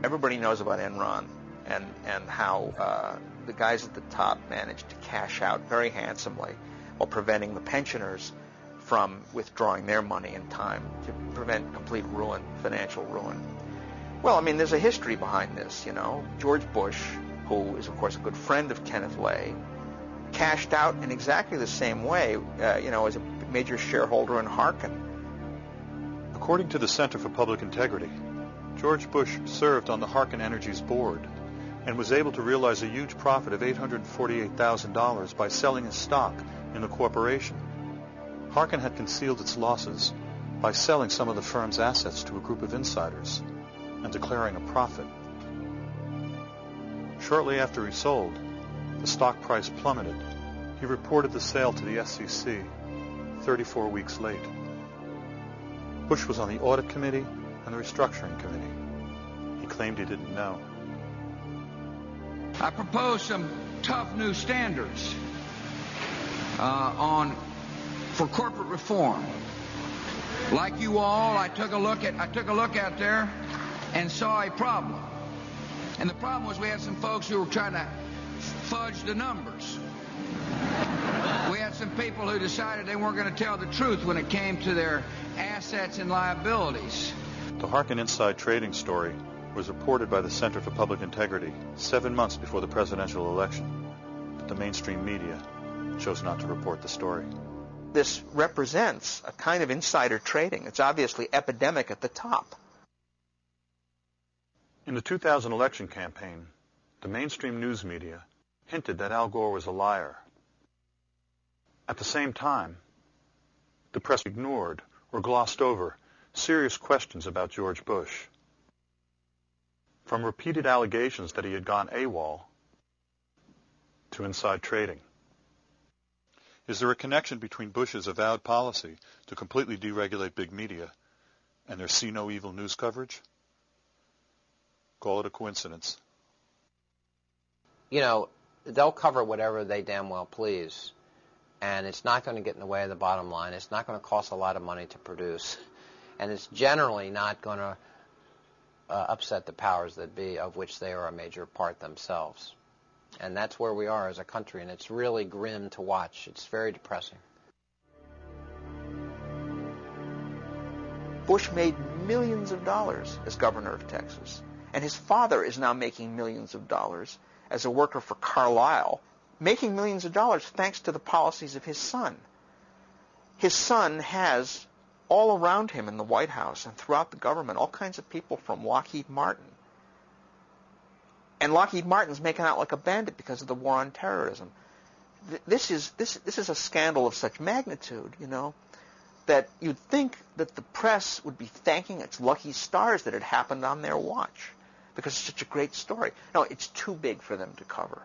Everybody knows about Enron and how the guys at the top managed to cash out very handsomely while preventing the pensioners from withdrawing their money in time to prevent complete ruin, financial ruin. Well, I mean, there's a history behind this, you know. George Bush, who is, of course, a good friend of Kenneth Lay, cashed out in exactly the same way, as a major shareholder in Harkin. According to the Center for Public Integrity, George Bush served on the Harkin Energy's board and was able to realize a huge profit of $848,000 by selling his stock in the corporation. Harkin had concealed its losses by selling some of the firm's assets to a group of insiders and declaring a profit. Shortly after he sold, the stock price plummeted. He reported the sale to the SEC 34 weeks late. Bush was on the audit committee and the restructuring committee. He claimed he didn't know. I propose some tough new standards for corporate reform. Like you all, I took a look out there and saw a problem. And the problem was we had some folks who were trying to fudge the numbers. We had some people who decided they weren't going to tell the truth when it came to their assets and liabilities. The Harkin inside trading story was reported by the Center for Public Integrity 7 months before the presidential election, but the mainstream media chose not to report the story. This represents a kind of insider trading. It's obviously epidemic at the top. In the 2000 election campaign, the mainstream news media hinted that Al Gore was a liar. At the same time, the press ignored or glossed over serious questions about George Bush. From repeated allegations that he had gone AWOL to inside trading. Is there a connection between Bush's avowed policy to completely deregulate big media and their see no evil news coverage? Call it a coincidence. You know, they'll cover whatever they damn well please, and it's not going to get in the way of the bottom line. It's not going to cost a lot of money to produce, and it's generally not going to upset the powers that be, of which they are a major part themselves. And that's where we are as a country, and it's really grim to watch. It's very depressing. Bush made millions of dollars as governor of Texas, and his father is now making millions of dollars as a worker for Carlyle, making millions of dollars thanks to the policies of his son. His son has all around him in the White House and throughout the government all kinds of people from Lockheed Martin. And Lockheed Martin's making out like a bandit because of the war on terrorism. This is a scandal of such magnitude, you know, that you'd think that the press would be thanking its lucky stars that it happened on their watch because it's such a great story. No, it's too big for them to cover.